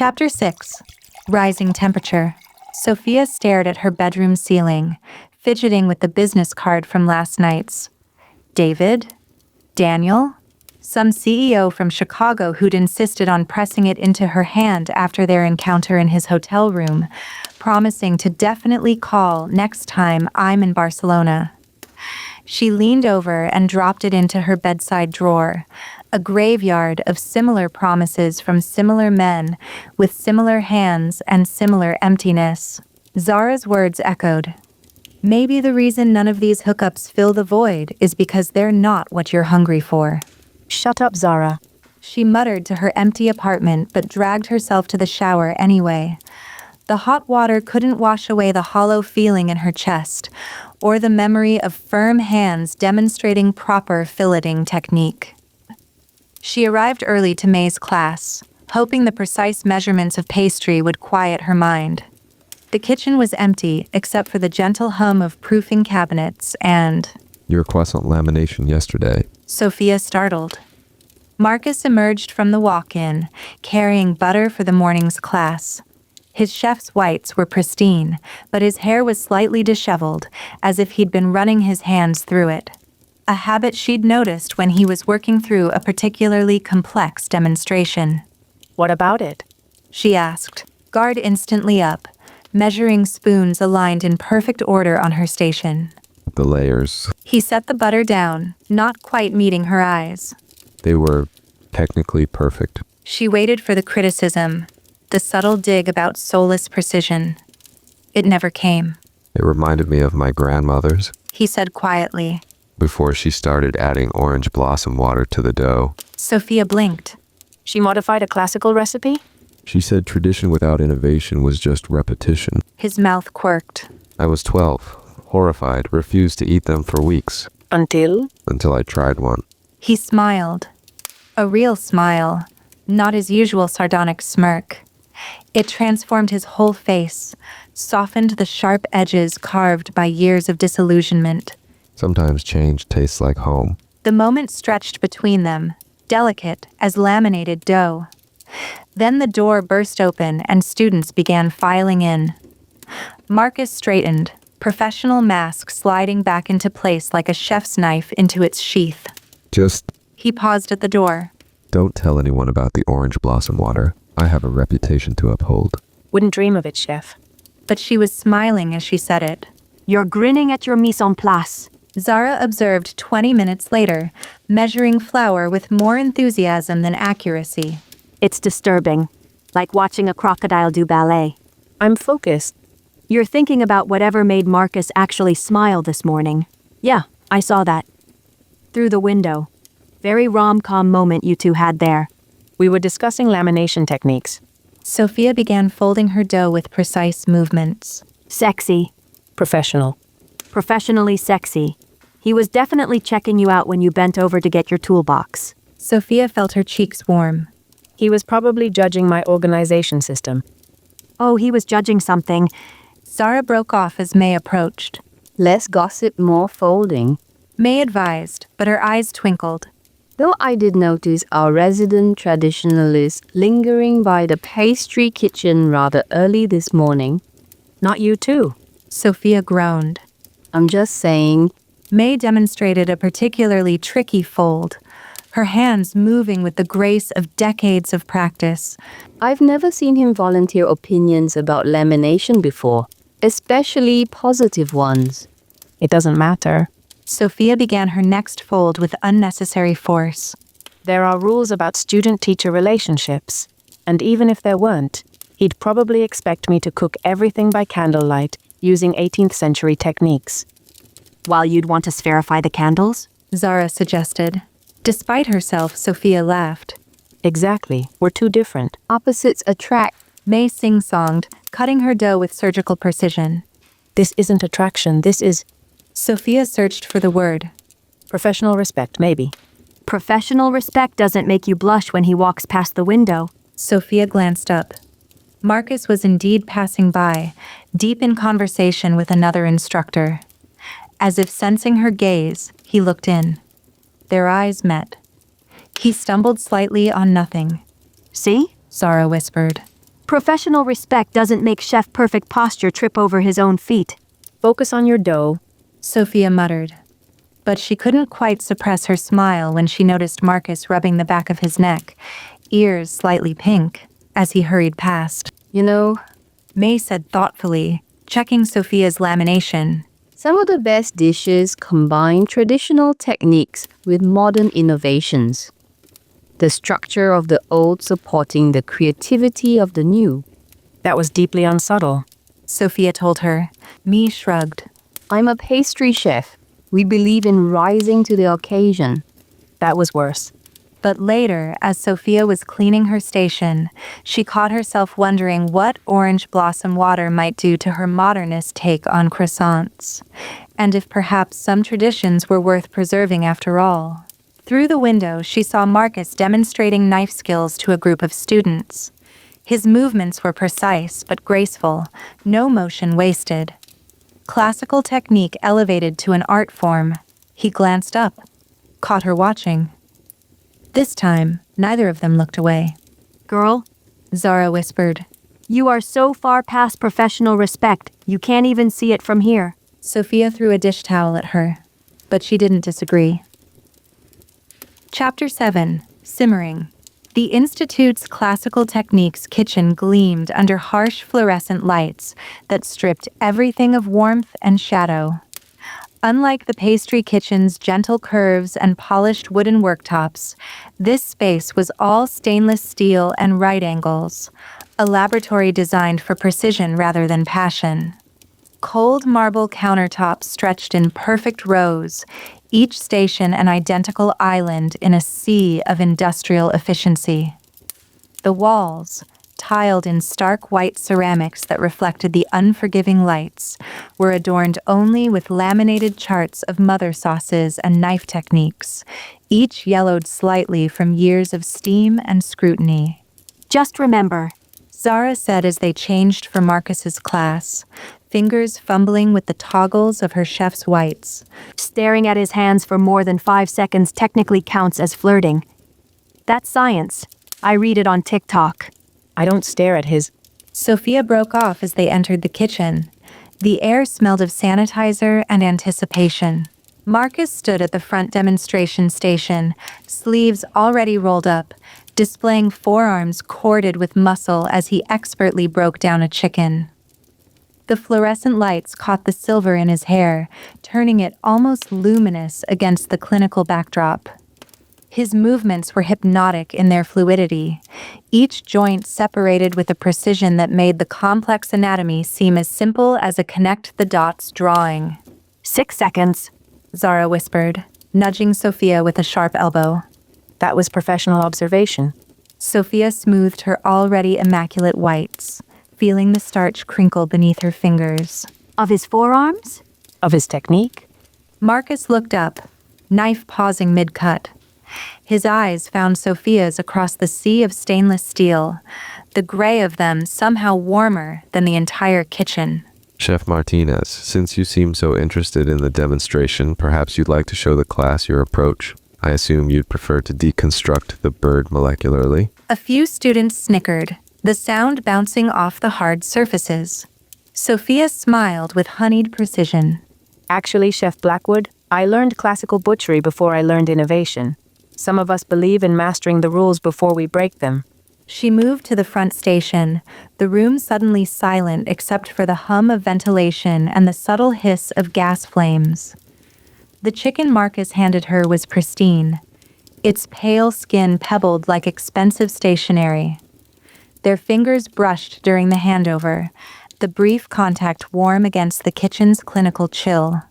Chapter 6. Rising Temperature. Sofia stared at her bedroom ceiling, fidgeting with the business card from last night's. David? Daniel? Some CEO from Chicago who'd insisted on pressing it into her hand after their encounter in his hotel room, promising to definitely call next time I'm in Barcelona. She leaned over and dropped it into her bedside drawer, a graveyard of similar promises from similar men with similar hands and similar emptiness. Zara's words echoed. Maybe the reason none of these hookups fill the void is because they're not what you're hungry for. Shut up, Zara. She muttered to her empty apartment but dragged herself to the shower anyway. The hot water couldn't wash away the hollow feeling in her chest, or the memory of firm hands demonstrating proper filleting technique. She arrived early to May's class, hoping the precise measurements of pastry would quiet her mind. The kitchen was empty except for the gentle hum of proofing cabinets and... Your croissant lamination yesterday. Sofia startled. Marcus emerged from the walk-in, carrying butter for the morning's class. His chef's whites were pristine, but his hair was slightly disheveled, as if he'd been running his hands through it. A habit she'd noticed when he was working through a particularly complex demonstration. What about it? She asked, guard instantly up, measuring spoons aligned in perfect order on her station. The layers. He set the butter down, not quite meeting her eyes. They were technically perfect. She waited for the criticism, the subtle dig about soulless precision. It never came. It reminded me of my grandmother's. He said quietly. Before she started adding orange blossom water to the dough. Sofia blinked. She modified a classical recipe? She said tradition without innovation was just repetition. His mouth quirked. I was 12, horrified, refused to eat them for weeks. Until I tried one. He smiled. A real smile, not his usual sardonic smirk. It transformed his whole face, softened the sharp edges carved by years of disillusionment. Sometimes change tastes like home. The moment stretched between them, delicate as laminated dough. Then the door burst open and students began filing in. Marcus straightened, professional mask sliding back into place like a chef's knife into its sheath. He paused at the door. Don't tell anyone about the orange blossom water. I have a reputation to uphold. Wouldn't dream of it, chef. But she was smiling as she said it. You're grinning at your mise en place. Zara observed 20 minutes later, measuring flour with more enthusiasm than accuracy. It's disturbing, like watching a crocodile do ballet. I'm focused. You're thinking about whatever made Marcus actually smile this morning. Yeah, I saw that. Through the window. Very rom-com moment you two had there. We were discussing lamination techniques. Sofia began folding her dough with precise movements. Sexy. Professional. Professionally sexy. He was definitely checking you out when you bent over to get your toolbox. Sofia felt her cheeks warm. He was probably judging my organization system. Oh, he was judging something. Zara broke off as May approached. Less gossip, more folding. May advised, but her eyes twinkled. Though I did notice our resident traditionalist lingering by the pastry kitchen rather early this morning. Not you too. Sofia groaned. I'm just saying. May demonstrated a particularly tricky fold, her hands moving with the grace of decades of practice. I've never seen him volunteer opinions about lamination before, especially positive ones. It doesn't matter. Sofia began her next fold with unnecessary force. There are rules about student-teacher relationships, and even if there weren't, he'd probably expect me to cook everything by candlelight using 18th century techniques. While you'd want to spherify the candles? Zara suggested. Despite herself, Sofia laughed. Exactly. We're too different. Opposites attract. May sing-songed, cutting her dough with surgical precision. This isn't attraction, this is... Sofia searched for the word. Professional respect, maybe. Professional respect doesn't make you blush when he walks past the window. Sofia glanced up. Marcus was indeed passing by, deep in conversation with another instructor. As if sensing her gaze, he looked in. Their eyes met. He stumbled slightly on nothing. See? Zara whispered. Professional respect doesn't make Chef Perfect posture trip over his own feet. Focus on your dough. Sophia muttered. But she couldn't quite suppress her smile when she noticed Marcus rubbing the back of his neck, ears slightly pink, as he hurried past. You know, May said thoughtfully, checking Sophia's lamination. some of the best dishes combine traditional techniques with modern innovations. The structure of the old supporting the creativity of the new. That was deeply unsubtle. Sophia told her. May shrugged. I'm a pastry chef. We believe in rising to the occasion. That was worse. But later, as Sophia was cleaning her station, she caught herself wondering what orange blossom water might do to her modernist take on croissants, and if perhaps some traditions were worth preserving after all. Through the window, she saw Marcus demonstrating knife skills to a group of students. His movements were precise but graceful, no motion wasted. Classical technique elevated to an art form. He glanced up, caught her watching. This time, neither of them looked away. Girl, Zara whispered. you are so far past professional respect, you can't even see it from here. Sophia threw a dish towel at her, but she didn't disagree. Chapter 7. Simmering. The Institute's classical techniques kitchen gleamed under harsh fluorescent lights that stripped everything of warmth and shadow. Unlike the pastry kitchen's gentle curves and polished wooden worktops, this space was all stainless steel and right angles, a laboratory designed for precision rather than passion. Cold marble countertops stretched in perfect rows, each station an identical island in a sea of industrial efficiency. The walls, tiled in stark white ceramics that reflected the unforgiving lights, were adorned only with laminated charts of mother sauces and knife techniques, each yellowed slightly from years of steam and scrutiny. Just remember, Zara said as they changed for Marcus's class, fingers fumbling with the toggles of her chef's whites. staring at his hands for more than 5 seconds technically counts as flirting. That's science. I read it on TikTok. I don't stare at his. Sophia broke off as they entered the kitchen. The air smelled of sanitizer and anticipation. Marcus stood at the front demonstration station, sleeves already rolled up, displaying forearms corded with muscle as he expertly broke down a chicken. The fluorescent lights caught the silver in his hair, turning it almost luminous against the clinical backdrop. His movements were hypnotic in their fluidity, each joint separated with a precision that made the complex anatomy seem as simple as a connect-the-dots drawing. 6 seconds. Zara whispered, nudging Sophia with a sharp elbow. That was professional observation. Sophia smoothed her already immaculate whites, feeling the starch crinkle beneath her fingers. Of his forearms? Of his technique? Marcus looked up, knife pausing mid-cut. His eyes found Sophia's across the sea of stainless steel, the gray of them somehow warmer than the entire kitchen. Chef Martinez, since you seem so interested in the demonstration, perhaps you'd like to show the class your approach. I assume you'd prefer to deconstruct the bird molecularly. A few students snickered, the sound bouncing off the hard surfaces. Sophia smiled with honeyed precision. Actually, Chef Blackwood, I learned classical butchery before I learned innovation. Some of us believe in mastering the rules before we break them. She moved to the front station, the room suddenly silent except for the hum of ventilation and the subtle hiss of gas flames. The chicken Marcus handed her was pristine, its pale skin pebbled like expensive stationery. Their fingers brushed during the handover, the brief contact warm against the kitchen's clinical chill.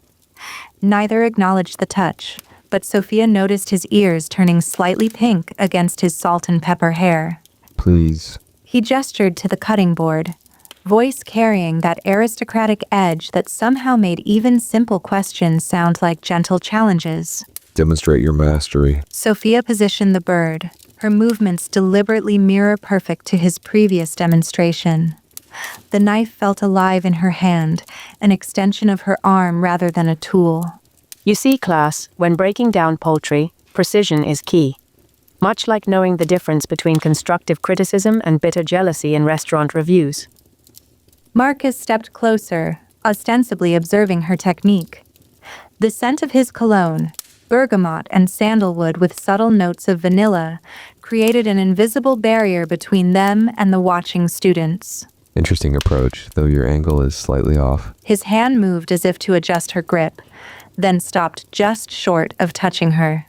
Neither acknowledged the touch, but Sophia noticed his ears turning slightly pink against his salt and pepper hair. Please. He gestured to the cutting board, voice carrying that aristocratic edge that somehow made even simple questions sound like gentle challenges. Demonstrate your mastery. Sophia positioned the bird, her movements deliberately mirror perfect to his previous demonstration. The knife felt alive in her hand, an extension of her arm rather than a tool. You see, class, when breaking down poultry, precision is key. Much like knowing the difference between constructive criticism and bitter jealousy in restaurant reviews. Marcus stepped closer, ostensibly observing her technique. The scent of his cologne, bergamot and sandalwood with subtle notes of vanilla, created an invisible barrier between them and the watching students. Interesting approach, though your angle is slightly off. His hand moved as if to adjust her grip, then stopped just short of touching her.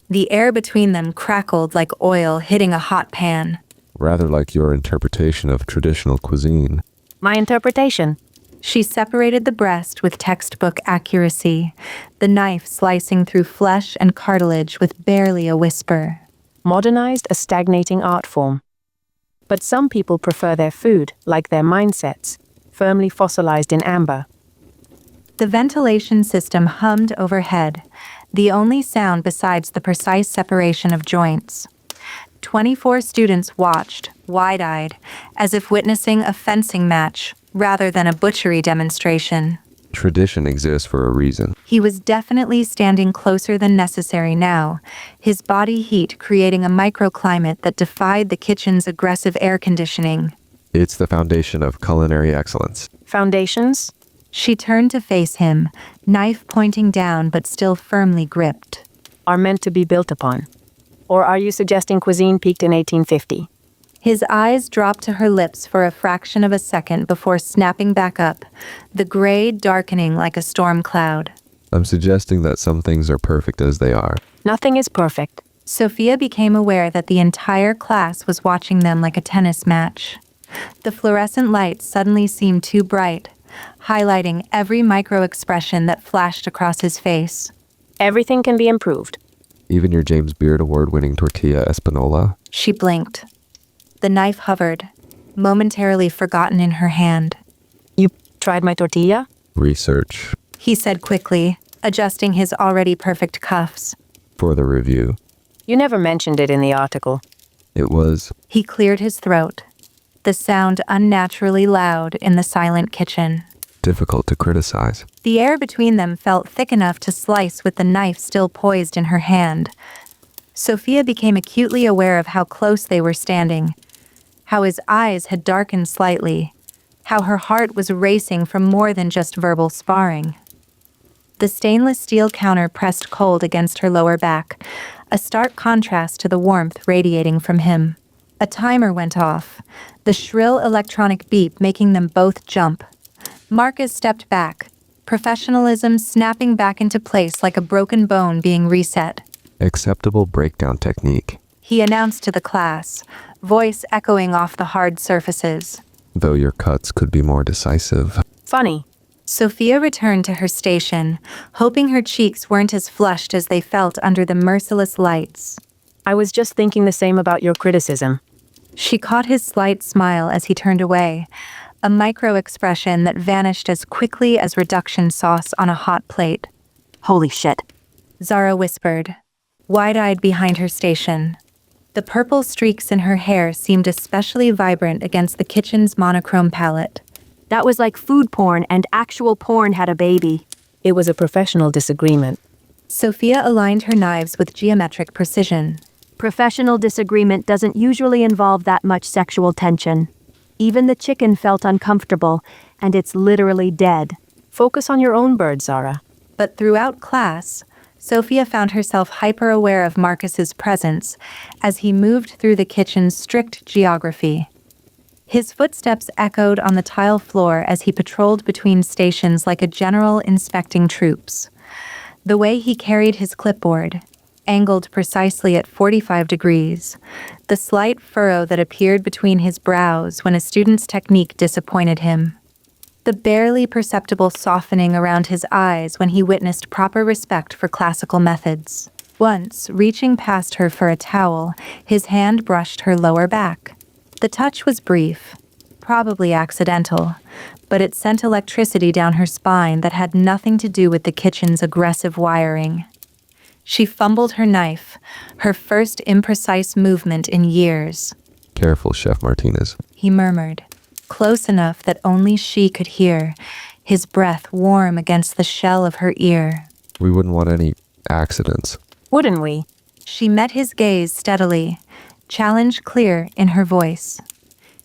The air between them crackled like oil hitting a hot pan. Rather like your interpretation of traditional cuisine. My interpretation. She separated the breast with textbook accuracy, the knife slicing through flesh and cartilage with barely a whisper. Modernized a stagnating art form. But some people prefer their food, like their mindsets, firmly fossilized in amber. The ventilation system hummed overhead, the only sound besides the precise separation of joints. 24 students watched, wide-eyed, as if witnessing a fencing match rather than a butchery demonstration. Tradition exists for a reason. He was definitely standing closer than necessary now, his body heat creating a microclimate that defied the kitchen's aggressive air conditioning. It's the foundation of culinary excellence. Foundations? She turned to face him, knife pointing down but still firmly gripped. Are meant to be built upon. Or are you suggesting cuisine peaked in 1850? His eyes dropped to her lips for a fraction of a second before snapping back up, the gray darkening like a storm cloud. I'm suggesting that some things are perfect as they are. Nothing is perfect. Sophia became aware that the entire class was watching them like a tennis match. The fluorescent lights suddenly seemed too bright, highlighting every micro-expression that flashed across his face. Everything can be improved. Even your James Beard Award-winning tortilla espanola? She blinked. The knife hovered, momentarily forgotten in her hand. You tried my tortilla? Research. He said quickly, adjusting his already perfect cuffs. For the review. You never mentioned it in the article. It was. He cleared his throat, the sound unnaturally loud in the silent kitchen. Difficult to criticize. The air between them felt thick enough to slice with the knife still poised in her hand. Sophia became acutely aware of how close they were standing, how his eyes had darkened slightly, how her heart was racing from more than just verbal sparring. The stainless steel counter pressed cold against her lower back, a stark contrast to the warmth radiating from him. A timer went off, the shrill electronic beep making them both jump. Marcus stepped back, professionalism snapping back into place like a broken bone being reset. Acceptable breakdown technique. He announced to the class, voice echoing off the hard surfaces. Though your cuts could be more decisive. Funny. Sophia returned to her station, hoping her cheeks weren't as flushed as they felt under the merciless lights. I was just thinking the same about your criticism. She caught his slight smile as he turned away, a micro-expression that vanished as quickly as reduction sauce on a hot plate. Holy shit. Zara whispered, wide-eyed behind her station. The purple streaks in her hair seemed especially vibrant against the kitchen's monochrome palette. That was like food porn and actual porn had a baby. It was a professional disagreement. Sophia aligned her knives with geometric precision. Professional disagreement doesn't usually involve that much sexual tension. Even the chicken felt uncomfortable, and it's literally dead. Focus on your own bird, Zara. But throughout class, Sophia found herself hyper-aware of Marcus's presence as he moved through the kitchen's strict geography. His footsteps echoed on the tile floor as he patrolled between stations like a general inspecting troops. The way he carried his clipboard, angled precisely at 45 degrees, the slight furrow that appeared between his brows when a student's technique disappointed him, the barely perceptible softening around his eyes when he witnessed proper respect for classical methods. Once, reaching past her for a towel, his hand brushed her lower back. The touch was brief, probably accidental, but it sent electricity down her spine that had nothing to do with the kitchen's aggressive wiring. She fumbled her knife, her first imprecise movement in years. Careful, Chef Martinez. He murmured, close enough that only she could hear, his breath warm against the shell of her ear. We wouldn't want any accidents. Wouldn't we? She met his gaze steadily, challenge clear in her voice.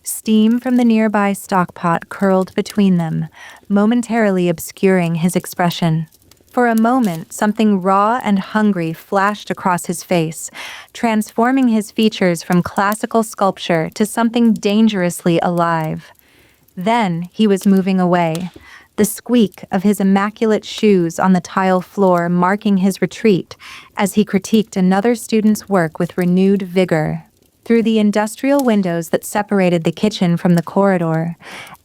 Steam from the nearby stockpot curled between them, momentarily obscuring his expression. For a moment, something raw and hungry flashed across his face, transforming his features from classical sculpture to something dangerously alive. Then he was moving away, the squeak of his immaculate shoes on the tile floor marking his retreat as he critiqued another student's work with renewed vigor. Through the industrial windows that separated the kitchen from the corridor,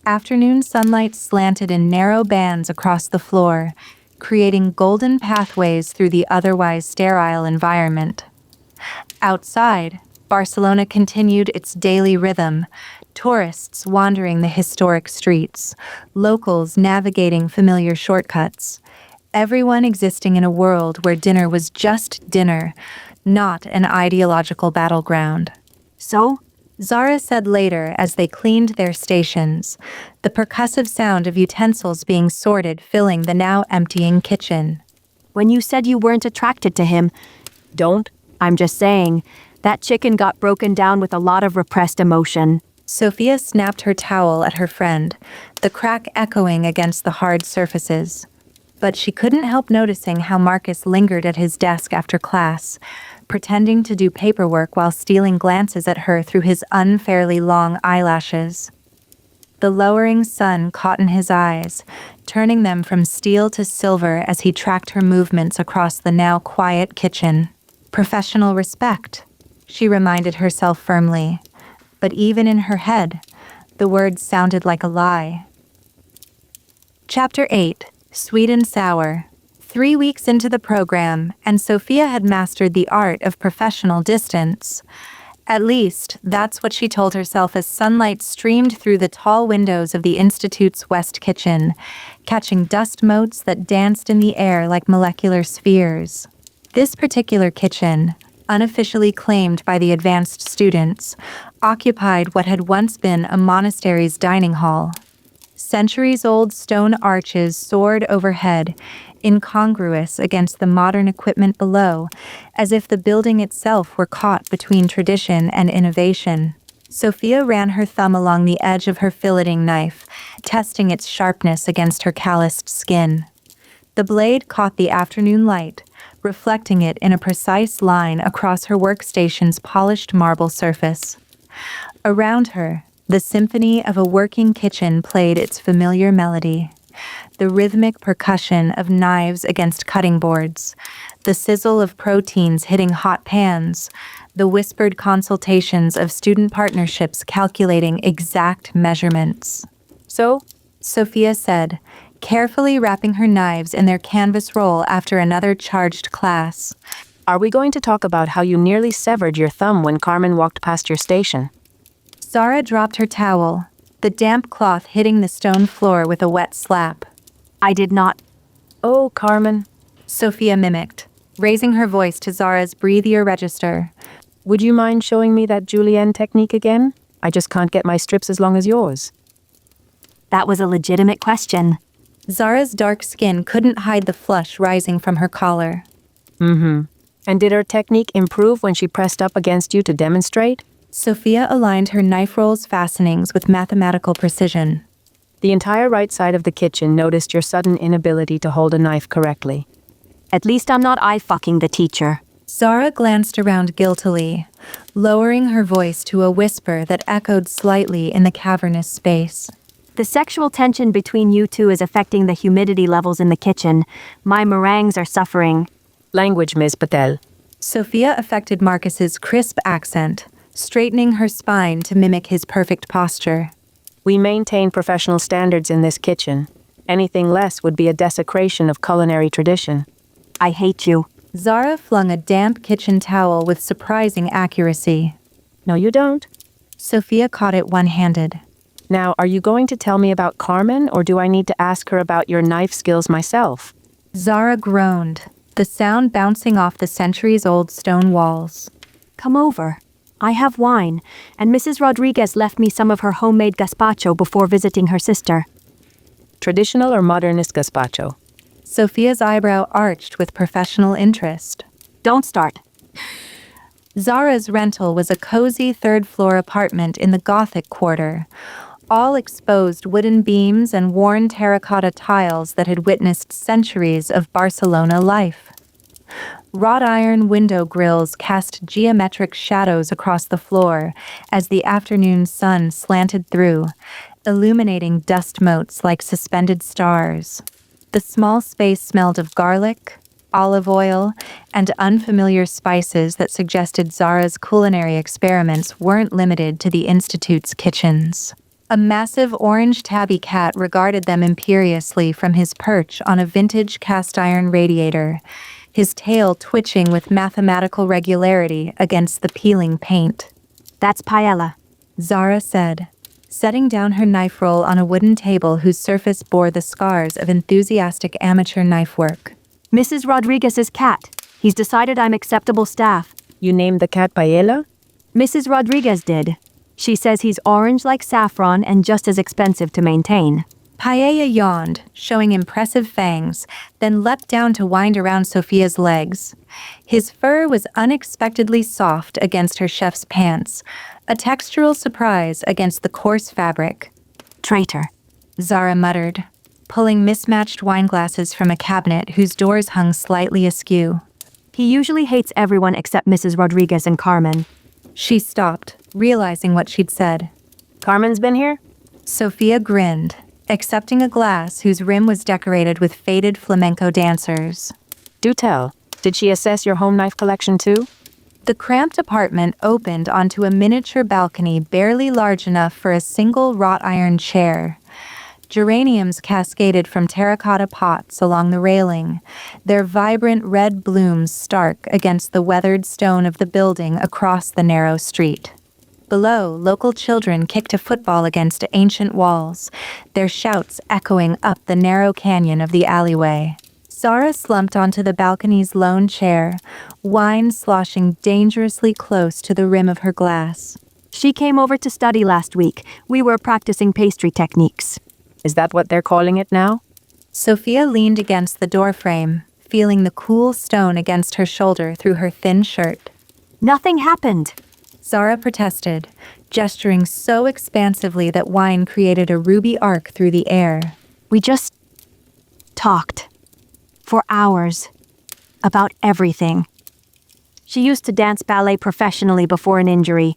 afternoon sunlight slanted in narrow bands across the floor, creating golden pathways through the otherwise sterile environment. Outside, Barcelona continued its daily rhythm, tourists wandering the historic streets, locals navigating familiar shortcuts, everyone existing in a world where dinner was just dinner, not an ideological battleground. So? Zara said later as they cleaned their stations, the percussive sound of utensils being sorted filling the now emptying kitchen. When you said you weren't attracted to him, Don't? I'm just saying, that chicken got broken down with a lot of repressed emotion. Sofia snapped her towel at her friend, the crack echoing against the hard surfaces. But she couldn't help noticing how Marcus lingered at his desk after class, pretending to do paperwork while stealing glances at her through his unfairly long eyelashes. The lowering sun caught in his eyes, turning them from steel to silver as he tracked her movements across the now quiet kitchen. Professional respect, she reminded herself firmly. But even in her head, the words sounded like a lie. Chapter 8, Sweet and Sour. 3 weeks into the program, and Sofia had mastered the art of professional distance. At least, that's what she told herself as sunlight streamed through the tall windows of the Institute's west kitchen, catching dust motes that danced in the air like molecular spheres. This particular kitchen, unofficially claimed by the advanced students, occupied what had once been a monastery's dining hall. Centuries-old stone arches soared overhead, incongruous against the modern equipment below, as if the building itself were caught between tradition and innovation. Sofia ran her thumb along the edge of her filleting knife, testing its sharpness against her calloused skin. The blade caught the afternoon light, reflecting it in a precise line across her workstation's polished marble surface. Around her, the symphony of a working kitchen played its familiar melody. The rhythmic percussion of knives against cutting boards, the sizzle of proteins hitting hot pans, the whispered consultations of student partnerships calculating exact measurements. So? Sofia said, carefully wrapping her knives in their canvas roll after another charged class. Are we going to talk about how you nearly severed your thumb when Carmen walked past your station? Zara dropped her towel, the damp cloth hitting the stone floor with a wet slap. I did not. Oh, Carmen. Sofia mimicked, raising her voice to Zara's breathier register. Would you mind showing me that julienne technique again? I just can't get my strips as long as yours. That was a legitimate question. Zara's dark skin couldn't hide the flush rising from her collar. And did her technique improve when she pressed up against you to demonstrate? Sofia aligned her knife roll's fastenings with mathematical precision. The entire right side of the kitchen noticed your sudden inability to hold a knife correctly. At least I'm not eye-fucking the teacher. Zara glanced around guiltily, lowering her voice to a whisper that echoed slightly in the cavernous space. The sexual tension between you two is affecting the humidity levels in the kitchen. My meringues are suffering. Language, Ms. Patel. Sofia affected Marcus's crisp accent, straightening her spine to mimic his perfect posture. We maintain professional standards in this kitchen. Anything less would be a desecration of culinary tradition. I hate you. Zara flung a damp kitchen towel with surprising accuracy. No, you don't. Sofia caught it one-handed. Now, are you going to tell me about Carmen, or do I need to ask her about your knife skills myself? Zara groaned, the sound bouncing off the centuries-old stone walls. Come over. I have wine, and Mrs. Rodriguez left me some of her homemade gazpacho before visiting her sister. Traditional or modernist gazpacho? Sofia's eyebrow arched with professional interest. Don't start. Zara's rental was a cozy third-floor apartment in the Gothic quarter, all exposed wooden beams and worn terracotta tiles that had witnessed centuries of Barcelona life. Wrought iron window grills cast geometric shadows across the floor as the afternoon sun slanted through, illuminating dust motes like suspended stars. The small space smelled of garlic, olive oil, and unfamiliar spices that suggested Zara's culinary experiments weren't limited to the Institute's kitchens. A massive orange tabby cat regarded them imperiously from his perch on a vintage cast-iron radiator, his tail twitching with mathematical regularity against the peeling paint. That's paella, Zara said, setting down her knife roll on a wooden table whose surface bore the scars of enthusiastic amateur knife work. Mrs. Rodriguez's cat. He's decided I'm acceptable staff. You named the cat Paella? Mrs. Rodriguez did. She says he's orange like saffron and just as expensive to maintain. Paella yawned, showing impressive fangs, then leapt down to wind around Sofia's legs. His fur was unexpectedly soft against her chef's pants, a textural surprise against the coarse fabric. Traitor, Zara muttered, pulling mismatched wine glasses from a cabinet whose doors hung slightly askew. He usually hates everyone except Mrs. Rodriguez and Carmen. She stopped, realizing what she'd said. Carmen's been here? Sofia grinned, accepting a glass whose rim was decorated with faded flamenco dancers. Do tell. Did she assess your home knife collection too? The cramped apartment opened onto a miniature balcony barely large enough for a single wrought iron chair. Geraniums cascaded from terracotta pots along the railing, their vibrant red blooms stark against the weathered stone of the building across the narrow street. Below, local children kicked a football against ancient walls, their shouts echoing up the narrow canyon of the alleyway. Zara slumped onto the balcony's lone chair, wine sloshing dangerously close to the rim of her glass. She came over to study last week. We were practicing pastry techniques. Is that what they're calling it now? Sofia leaned against the doorframe, feeling the cool stone against her shoulder through her thin shirt. Nothing happened. Zara protested, gesturing so expansively that wine created a ruby arc through the air. We just talked for hours about everything. She used to dance ballet professionally before an injury.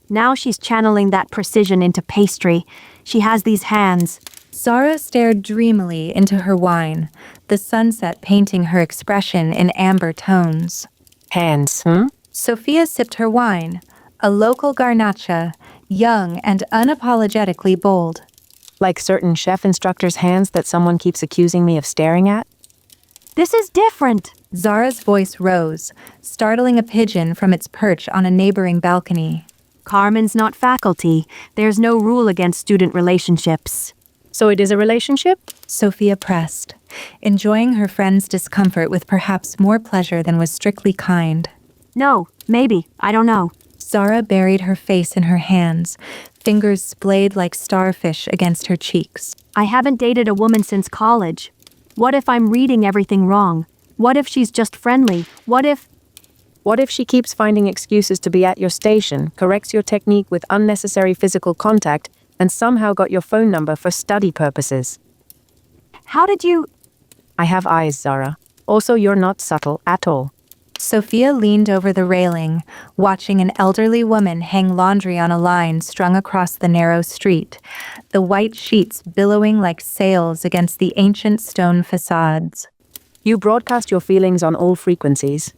Now she's channeling that precision into pastry. She has these hands. Zara stared dreamily into her wine, the sunset painting her expression in amber tones. Hands, Sofia sipped her wine, a local garnacha, young and unapologetically bold. Like certain chef instructors' hands that someone keeps accusing me of staring at? This is different. Zara's voice rose, startling a pigeon from its perch on a neighboring balcony. Carmen's not faculty. There's no rule against student relationships. So it is a relationship? Sofia pressed, enjoying her friend's discomfort with perhaps more pleasure than was strictly kind. No, maybe. I don't know. Zara buried her face in her hands, fingers splayed like starfish against her cheeks. I haven't dated a woman since college. What if I'm reading everything wrong? What if she's just friendly? What if she keeps finding excuses to be at your station, corrects your technique with unnecessary physical contact, and somehow got your phone number for study purposes? How did you... I have eyes, Zara. Also, you're not subtle at all. Sofia leaned over the railing, watching an elderly woman hang laundry on a line strung across the narrow street, the white sheets billowing like sails against the ancient stone facades. You broadcast your feelings on all frequencies.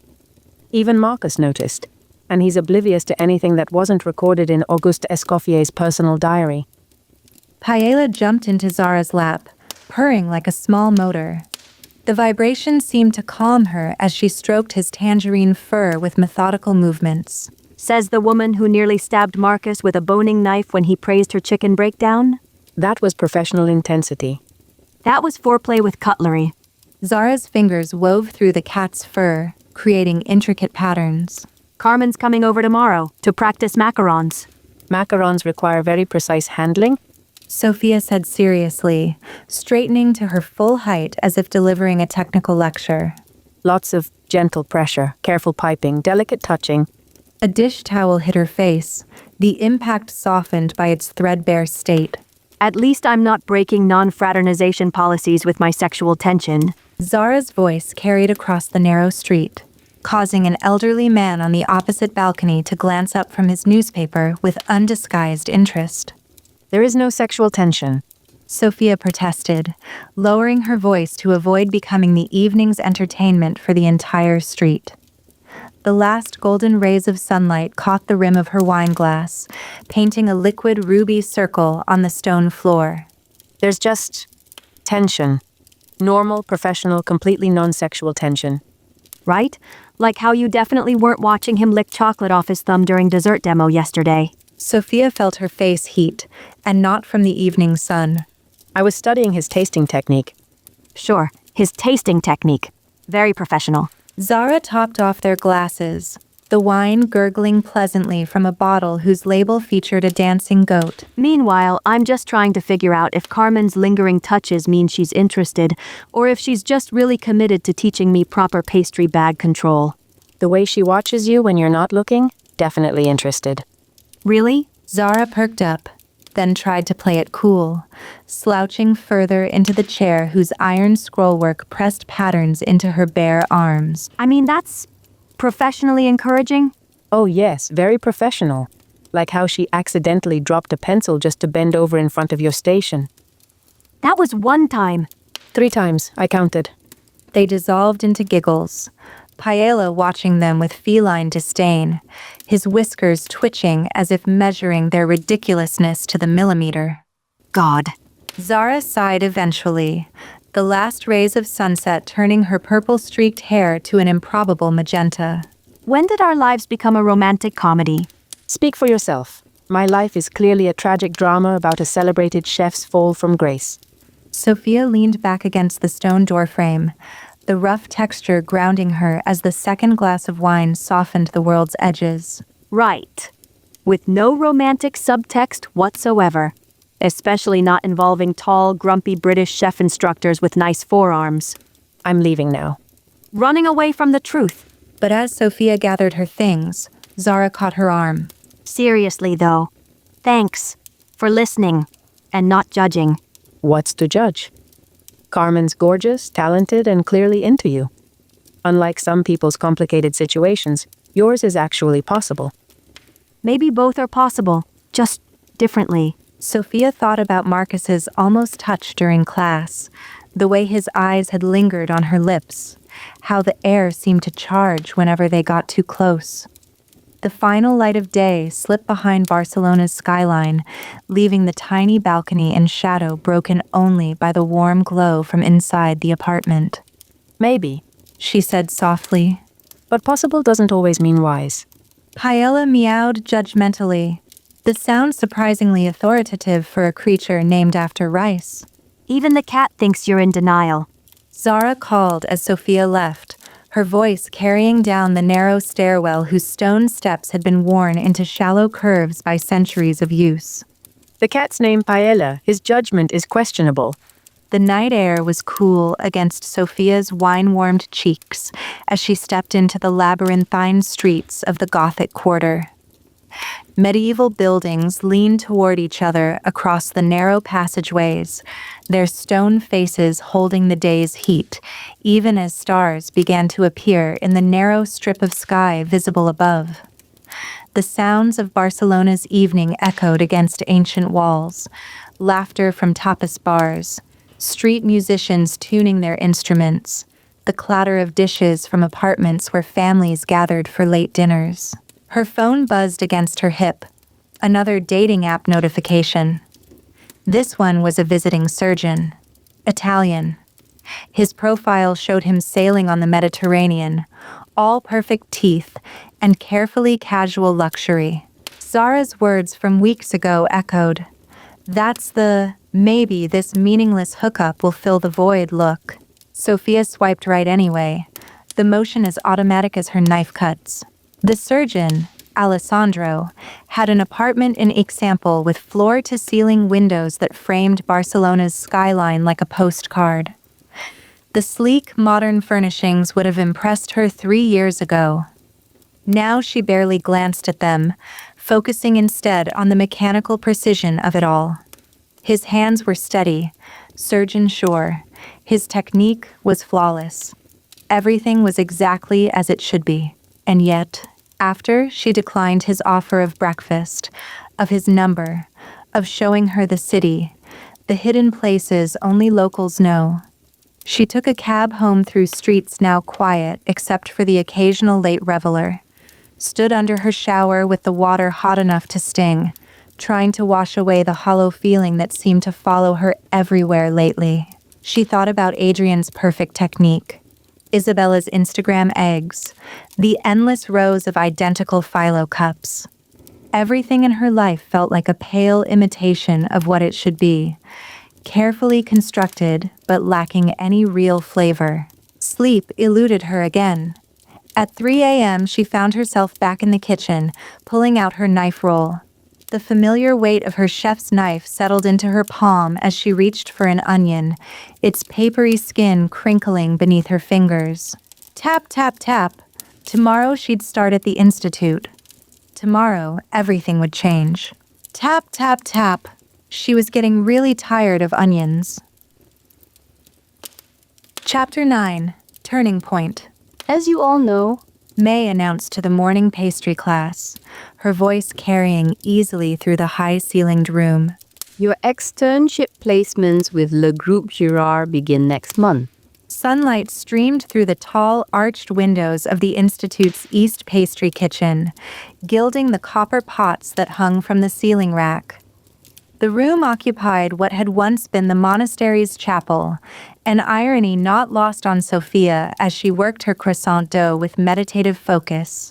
Even Marcus noticed, and he's oblivious to anything that wasn't recorded in Auguste Escoffier's personal diary. Paella jumped into Zara's lap, purring like a small motor. The vibration seemed to calm her as she stroked his tangerine fur with methodical movements. Says the woman who nearly stabbed Marcus with a boning knife when he praised her chicken breakdown? That was professional intensity. That was foreplay with cutlery. Zara's fingers wove through the cat's fur, creating intricate patterns. Carmen's coming over tomorrow to practice macarons. Macarons require very precise handling. Sofia said seriously, straightening to her full height as if delivering a technical lecture. Lots of Gentle pressure, careful piping, delicate touching. A dish towel hit her face, the impact softened by its threadbare state. At least I'm not breaking non-fraternization policies with my sexual tension. Zara's voice carried across the narrow street, causing an elderly man on the opposite balcony to glance up from his newspaper with undisguised interest. There is no sexual tension. Sofia protested, lowering her voice to avoid becoming the evening's entertainment for the entire street. The last golden rays of sunlight caught the rim of her wine glass, painting a liquid ruby circle on the stone floor. There's just tension. Normal, professional, completely non-sexual tension. Right? Like how you definitely weren't watching him lick chocolate off his thumb during dessert demo yesterday. Sofia felt her face heat, and not from the evening sun. I was studying his tasting technique. Sure, his tasting technique. Very professional. Zara topped off their glasses, the wine gurgling pleasantly from a bottle whose label featured a dancing goat. Meanwhile, I'm just trying to figure out if Carmen's lingering touches mean she's interested, or if she's just really committed to teaching me proper pastry bag control. The way she watches you when you're not looking, definitely interested. Really? Zara perked up, then tried to play it cool, slouching further into the chair whose iron scrollwork pressed patterns into her bare arms. I mean, that's professionally encouraging. Oh yes, very professional. Like how she accidentally dropped a pencil just to bend over in front of your station. That was one time. 3 times, I counted. They dissolved into giggles, Paella watching them with feline disdain, his whiskers twitching as if measuring their ridiculousness to the millimeter. God. Zara sighed eventually, the last rays of sunset turning her purple-streaked hair to an improbable magenta. When did our lives become a romantic comedy? Speak for yourself. My life is clearly a tragic drama about a celebrated chef's fall from grace. Sofia leaned back against the stone doorframe, the rough texture grounding her as the second glass of wine softened the world's edges. Right. With no romantic subtext whatsoever. Especially not involving tall, grumpy British chef instructors with nice forearms. I'm leaving now. Running away from the truth. But as Sofia gathered her things, Zara caught her arm. Seriously, though. Thanks for listening and not judging. What's to judge? Carmen's gorgeous, talented, and clearly into you. Unlike some people's complicated situations, yours is actually possible. Maybe both are possible, just differently. Sofia thought about Marcus's almost touch during class, the way his eyes had lingered on her lips, how the air seemed to charge whenever they got too close. The final light of day slipped behind Barcelona's skyline, leaving the tiny balcony in shadow broken only by the warm glow from inside the apartment. Maybe, She said softly. but possible doesn't always mean wise. Paella meowed judgmentally, the sound surprisingly authoritative for a creature named after rice. Even the cat thinks you're in denial. Zara called as Sofia left, her voice carrying down the narrow stairwell whose stone steps had been worn into shallow curves by centuries of use. The cat's name Paella, his judgment is questionable. The night air was cool against Sofia's wine-warmed cheeks as she stepped into the labyrinthine streets of the Gothic Quarter. Medieval buildings leaned toward each other across the narrow passageways, their stone faces holding the day's heat, even as stars began to appear in the narrow strip of sky visible above. The sounds of Barcelona's evening echoed against ancient walls, laughter from tapas bars, street musicians tuning their instruments, the clatter of dishes from apartments where families gathered for late dinners. Her phone buzzed against her hip, another dating app notification. This one was a visiting surgeon, Italian. His profile showed him sailing on the Mediterranean, all perfect teeth and carefully casual luxury. Zara's words from weeks ago echoed. That's the, maybe this meaningless hookup will fill the void look. Sofia swiped right anyway, the motion as automatic as her knife cuts. The surgeon, Alessandro, had an apartment in Ixample with floor-to-ceiling windows that framed Barcelona's skyline like a postcard. The sleek, modern furnishings would have impressed her 3 years ago. Now she barely glanced at them, focusing instead on the mechanical precision of it all. His hands were steady, surgeon-sure. His technique was flawless. Everything was exactly as it should be. And yet, after she declined his offer of breakfast, of his number, of showing her the city, the hidden places only locals know, she took a cab home through streets now quiet except for the occasional late reveler, stood under her shower with the water hot enough to sting, trying to wash away the hollow feeling that seemed to follow her everywhere lately. She thought about Adrian's perfect technique, Isabella's Instagram eggs, the endless rows of identical phyllo cups. Everything in her life felt like a pale imitation of what it should be, carefully constructed but lacking any real flavor. Sleep eluded her again. At 3 a.m., she found herself back in the kitchen, pulling out her knife roll. The familiar weight of her chef's knife settled into her palm as she reached for an onion, its papery skin crinkling beneath her fingers. Tap, tap, tap. Tomorrow she'd start at the institute. Tomorrow, everything would change. Tap, tap, tap. She was getting really tired of onions. Chapter 9. Turning Point. As you all know, May announced to the morning pastry class, her voice carrying easily through the high-ceilinged room. your externship placements with Le Groupe Girard begin next month. Sunlight streamed through the tall, arched windows of the Institute's East Pastry Kitchen, gilding the copper pots that hung from the ceiling rack. The room occupied what had once been the monastery's chapel, an irony not lost on Sofia as she worked her croissant dough with meditative focus.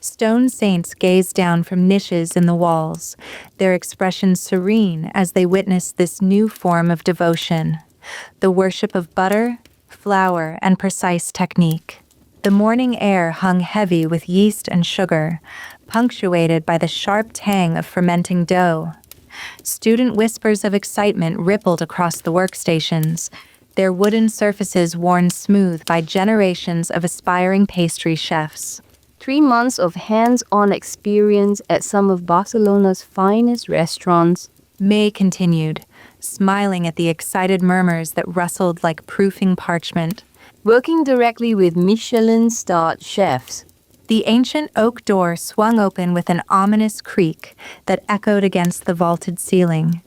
Stone saints gazed down from niches in the walls, their expressions serene as they witnessed this new form of devotion, the worship of butter, flour, and precise technique. The morning air hung heavy with yeast and sugar, punctuated by the sharp tang of fermenting dough. Student whispers of excitement rippled across the workstations, their wooden surfaces worn smooth by generations of aspiring pastry chefs. 3 months of hands-on experience at some of Barcelona's finest restaurants. May continued, smiling at the excited murmurs that rustled like proofing parchment. Working directly with Michelin-starred chefs. The ancient oak door swung open with an ominous creak that echoed against the vaulted ceiling.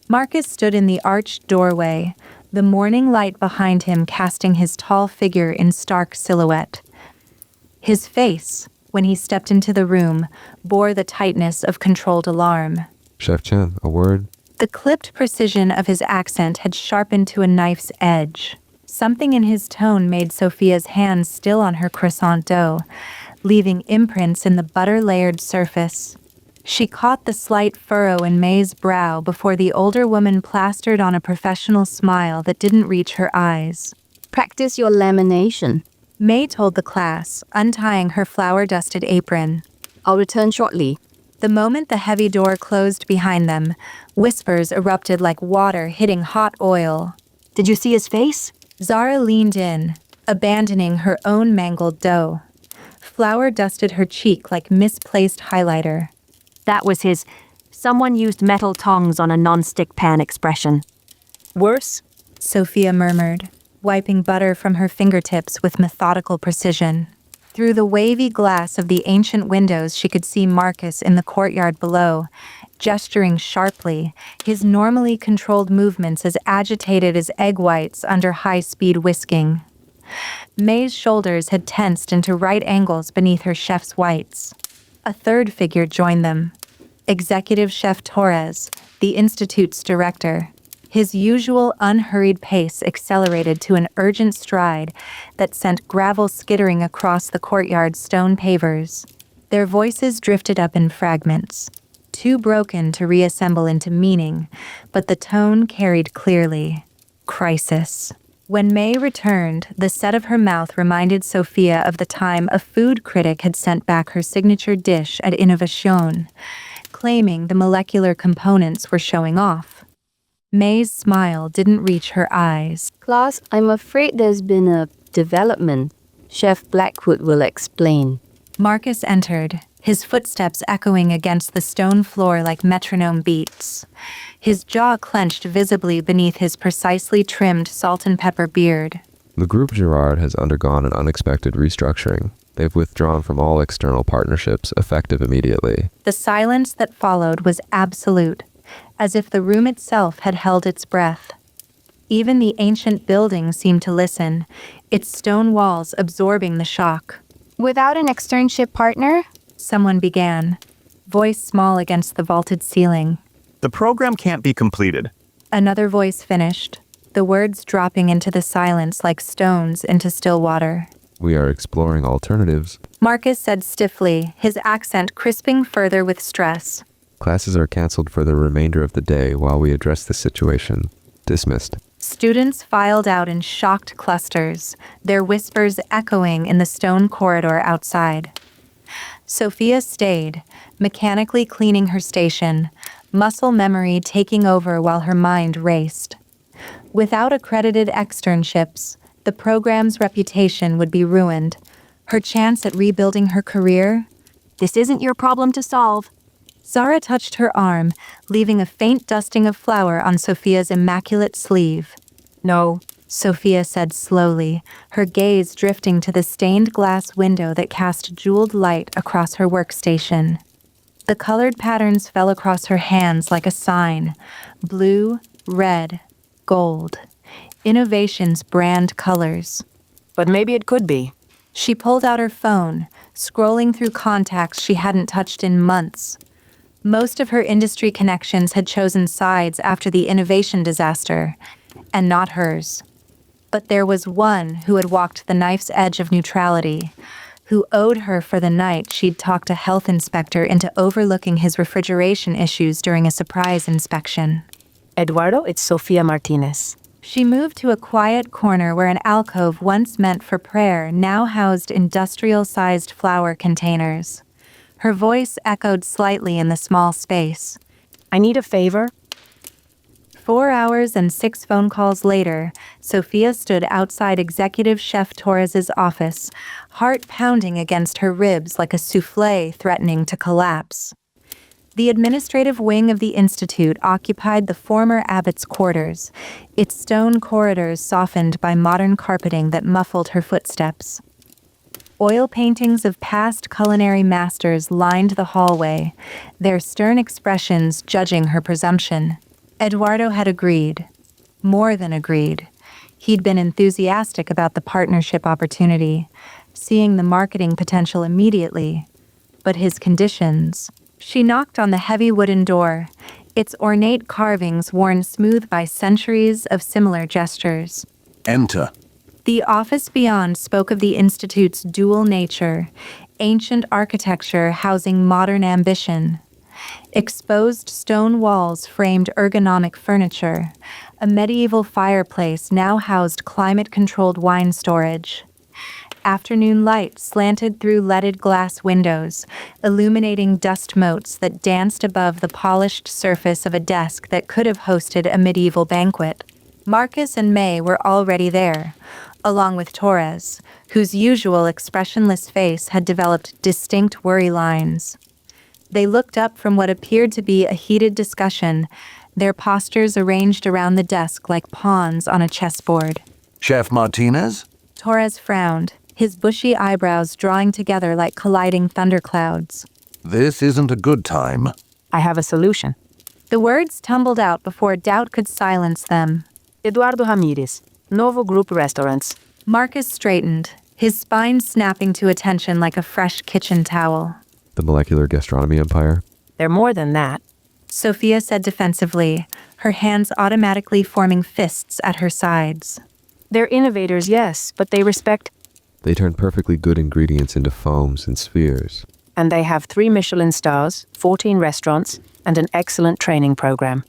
Marcus stood in the arched doorway, the morning light behind him casting his tall figure in stark silhouette. His face, when he stepped into the room, bore the tightness of controlled alarm. Chef Chen, a word? The clipped precision of his accent had sharpened to a knife's edge. Something in his tone made Sofia's hands still on her croissant dough, leaving imprints in the butter-layered surface. She caught the slight furrow in May's brow before the older woman plastered on a professional smile that didn't reach her eyes. Practice your lamination. May told the class, untying her flour-dusted apron. I'll return shortly. The moment the heavy door closed behind them, whispers erupted like water hitting hot oil. Did you see his face? Zara leaned in, abandoning her own mangled dough. Flour dusted her cheek like misplaced highlighter. That was his "someone used metal tongs on a non-stick pan" expression. Worse, Sofia murmured, wiping butter from her fingertips with methodical precision. Through the wavy glass of the ancient windows she could see Marcus in the courtyard below, gesturing sharply, his normally controlled movements as agitated as egg whites under high-speed whisking. May's shoulders had tensed into right angles beneath her chef's whites. A third figure joined them. Executive Chef Torres, the Institute's director. His usual unhurried pace accelerated to an urgent stride that sent gravel skittering across the courtyard's stone pavers. Their voices drifted up in fragments, too broken to reassemble into meaning, but the tone carried clearly. Crisis. When May returned, the set of her mouth reminded Sofia of the time a food critic had sent back her signature dish at Innovation, claiming the molecular components were showing off. May's smile didn't reach her eyes. Class, I'm afraid there's been a development. Chef Blackwood will explain. Marcus entered, his footsteps echoing against the stone floor like metronome beats. His jaw clenched visibly beneath his precisely trimmed salt and pepper beard. The group Girard has undergone an unexpected restructuring. They've withdrawn from all external partnerships, effective immediately. The silence that followed was absolute, as if the room itself had held its breath. Even the ancient building seemed to listen, its stone walls absorbing the shock. Without an externship partner? Someone began, voice small against the vaulted ceiling. The program can't be completed. Another voice finished, the words dropping into the silence like stones into still water. We are exploring alternatives. Marcus said stiffly, his accent crisping further with stress. Classes are canceled for the remainder of the day while we address the situation. Dismissed. Students filed out in shocked clusters, their whispers echoing in the stone corridor outside. Sophia stayed, mechanically cleaning her station, muscle memory taking over while her mind raced. Without accredited externships, the program's reputation would be ruined. Her chance at rebuilding her career? This isn't your problem to solve. Zara touched her arm, leaving a faint dusting of flour on Sophia's immaculate sleeve. No. Sophia said slowly, her gaze drifting to the stained glass window that cast jeweled light across her workstation. The colored patterns fell across her hands like a sign. Blue, red, gold. Innovation's brand colors. But maybe it could be. She pulled out her phone, scrolling through contacts she hadn't touched in months. Most of her industry connections had chosen sides after the innovation disaster, and not hers. But there was one who had walked the knife's edge of neutrality, who owed her for the night she'd talked a health inspector into overlooking his refrigeration issues during a surprise inspection. Eduardo, it's Sofia Martinez. She moved to a quiet corner where an alcove once meant for prayer now housed industrial-sized flour containers. Her voice echoed slightly in the small space. I need a favor. 4 hours and 6 phone calls later, Sophia stood outside Executive Chef Torres's office, heart pounding against her ribs like a soufflé threatening to collapse. The administrative wing of the institute occupied the former abbot's quarters, its stone corridors softened by modern carpeting that muffled her footsteps. Oil paintings of past culinary masters lined the hallway, their stern expressions judging her presumption. Eduardo had agreed. More than agreed. He'd been enthusiastic about the partnership opportunity, seeing the marketing potential immediately. But his conditions... She knocked on the heavy wooden door, its ornate carvings worn smooth by centuries of similar gestures. Enter. The office beyond spoke of the Institute's dual nature, ancient architecture housing modern ambition. Exposed stone walls framed ergonomic furniture. A medieval fireplace now housed climate-controlled wine storage. Afternoon light slanted through leaded glass windows, illuminating dust motes that danced above the polished surface of a desk that could have hosted a medieval banquet. Marcus and May were already there, along with Torres, whose usual expressionless face had developed distinct worry lines. They looked up from what appeared to be a heated discussion, their postures arranged around the desk like pawns on a chessboard. Chef Martinez? Torres frowned, his bushy eyebrows drawing together like colliding thunderclouds. This isn't a good time. I have a solution. The words tumbled out before doubt could silence them. Eduardo Ramirez, Novo Group Restaurants. Marcus straightened, his spine snapping to attention like a fresh kitchen towel. The molecular gastronomy empire? They're more than that. Sophia said defensively, her hands automatically forming fists at her sides. They're innovators, yes, but they respect... They turn perfectly good ingredients into foams and spheres. And they have 3 Michelin stars, 14 restaurants, and an excellent training program.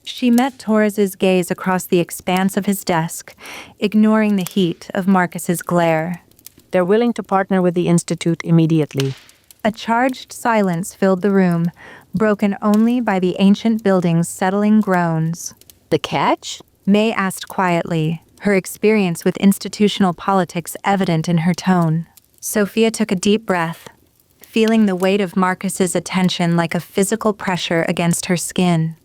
She met Torres's gaze across the expanse of his desk, ignoring the heat of Marcus's glare. They're willing to partner with the Institute immediately. A charged silence filled the room, broken only by the ancient building's settling groans. The catch? May asked quietly, her experience with institutional politics evident in her tone. Sofia took a deep breath, feeling the weight of Marcus's attention like a physical pressure against her skin.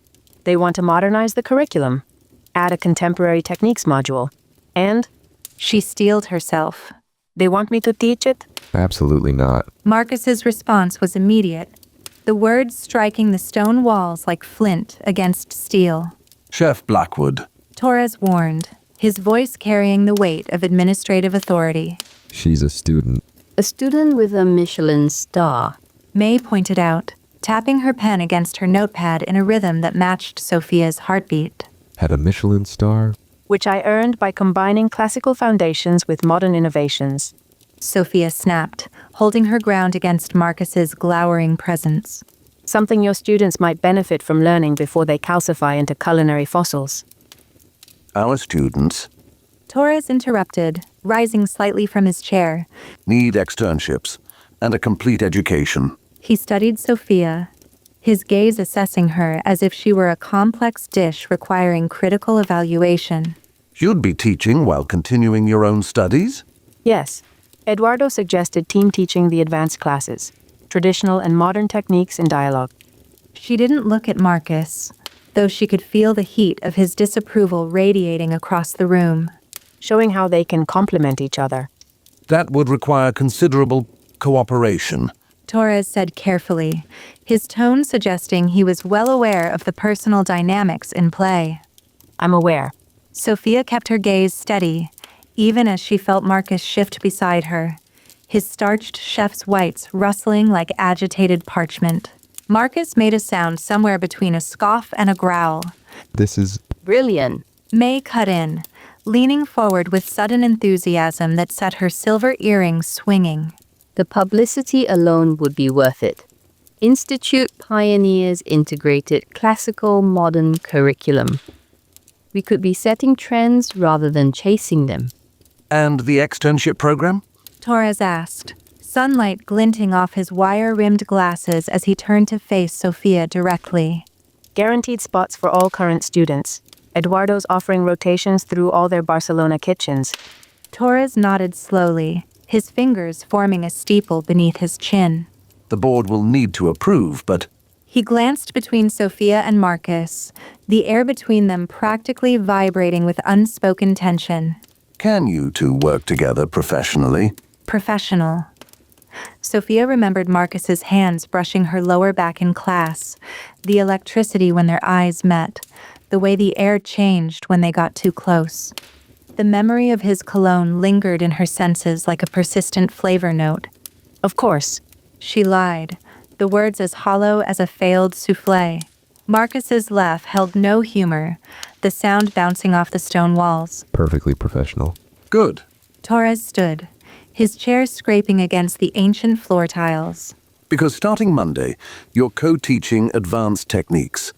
They want to modernize the curriculum, add a contemporary techniques module, and She steeled herself. they want me to teach it? Absolutely not. Marcus's response was immediate, the words striking the stone walls like flint against steel. Chef Blackwood. Torres warned, his voice carrying the weight of administrative authority. She's a student. A student with a Michelin star. May pointed out, tapping her pen against her notepad in a rhythm that matched Sofia's heartbeat. Had a Michelin star? Which I earned by combining classical foundations with modern innovations. Sofia snapped, holding her ground against Marcus's glowering presence. Something your students might benefit from learning before they calcify into culinary fossils. Our students Torres interrupted, rising slightly from his chair. need externships and a complete education. He studied Sofia, his gaze assessing her as if she were a complex dish requiring critical evaluation. You'd be teaching while continuing your own studies? Yes, Eduardo suggested team teaching the advanced classes, traditional and modern techniques in dialogue. She didn't look at Marcus, though she could feel the heat of his disapproval radiating across the room. Showing how they can complement each other. That would require considerable cooperation. Torres said carefully, his tone suggesting he was well aware of the personal dynamics in play. I'm aware. Sofia kept her gaze steady, even as she felt Marcus shift beside her, his starched chef's whites rustling like agitated parchment. Marcus made a sound somewhere between a scoff and a growl. This is... Brilliant. May cut in, leaning forward with sudden enthusiasm that set her silver earrings swinging. The publicity alone would be worth it. Institute pioneers integrated classical modern curriculum. We could be setting trends rather than chasing them. And the externship program? Torres asked, sunlight glinting off his wire-rimmed glasses as he turned to face Sofia directly. Guaranteed spots for all current students. Eduardo's offering rotations through all their Barcelona kitchens. Torres nodded slowly, his fingers forming a steeple beneath his chin. The board will need to approve, but He glanced between Sofia and Marcus, the air between them practically vibrating with unspoken tension. can you two work together professionally? Professional. Sofia remembered Marcus's hands brushing her lower back in class, the electricity when their eyes met, the way the air changed when they got too close. The memory of his cologne lingered in her senses like a persistent flavor note. Of course. She lied, the words as hollow as a failed souffle. Marcus's laugh held no humor, the sound bouncing off the stone walls. Perfectly professional. Good. Torres stood, his chair scraping against the ancient floor tiles. Because starting Monday, you're co-teaching advanced techniques.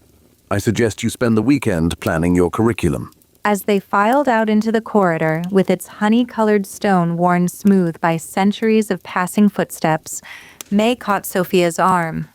I suggest you spend the weekend planning your curriculum. As they filed out into the corridor with its honey-colored stone worn smooth by centuries of passing footsteps, May caught Sofia's arm.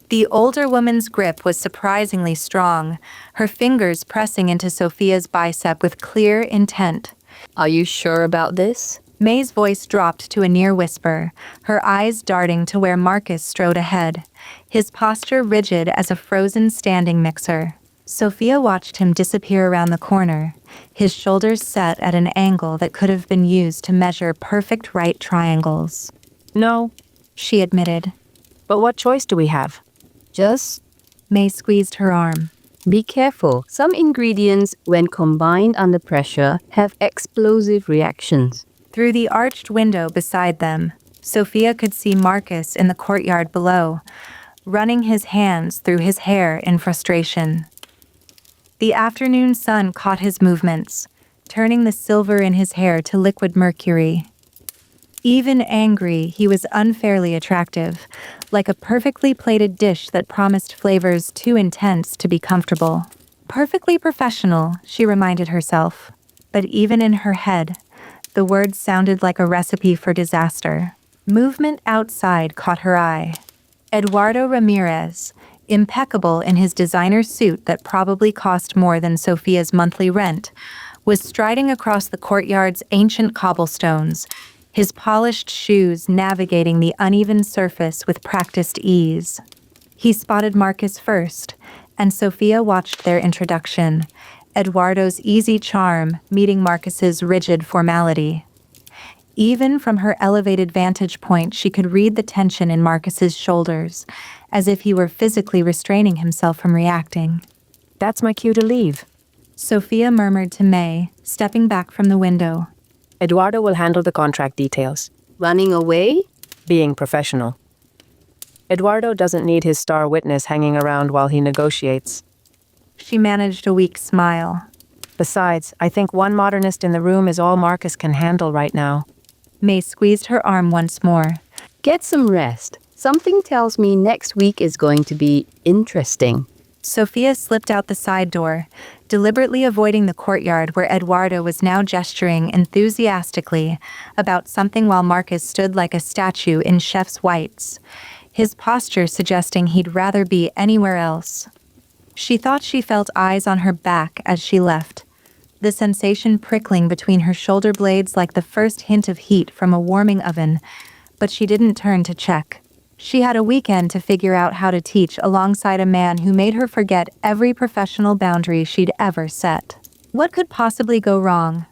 The older woman's grip was surprisingly strong, her fingers pressing into Sofia's bicep with clear intent. Are you sure about this? May's voice dropped to a near whisper, her eyes darting to where Marcus strode ahead, his posture rigid as a frozen standing mixer. Sofia watched him disappear around the corner, his shoulders set at an angle that could have been used to measure perfect right triangles. No, She admitted. but what choice do we have? Just May squeezed her arm. be careful. Some ingredients, when combined under pressure, have explosive reactions. Through the arched window beside them, Sofia could see Marcus in the courtyard below, running his hands through his hair in frustration. The afternoon sun caught his movements, turning the silver in his hair to liquid mercury. Even angry, he was unfairly attractive, like a perfectly plated dish that promised flavors too intense to be comfortable. Perfectly professional, she reminded herself. But even in her head, the words sounded like a recipe for disaster. Movement outside caught her eye. Eduardo Ramirez, impeccable in his designer suit that probably cost more than Sofia's monthly rent, was striding across the courtyard's ancient cobblestones, his polished shoes navigating the uneven surface with practiced ease. He spotted Marcus first, and Sofia watched their introduction, Eduardo's easy charm meeting Marcus's rigid formality. Even from her elevated vantage point, she could read the tension in Marcus's shoulders, as if he were physically restraining himself from reacting. That's my cue to leave. Sofia murmured to May, stepping back from the window. Eduardo will handle the contract details. Running away? Being professional. Eduardo doesn't need his star witness hanging around while he negotiates. She managed a weak smile. Besides, I think one modernist in the room is all Marcus can handle right now. May squeezed her arm once more. Get some rest. Something tells me next week is going to be interesting. Sofia slipped out the side door, deliberately avoiding the courtyard where Eduardo was now gesturing enthusiastically about something while Marcus stood like a statue in chef's whites, his posture suggesting he'd rather be anywhere else. She thought she felt eyes on her back as she left, the sensation prickling between her shoulder blades like the first hint of heat from a warming oven, but she didn't turn to check. She had a weekend to figure out how to teach alongside a man who made her forget every professional boundary she'd ever set. What could possibly go wrong?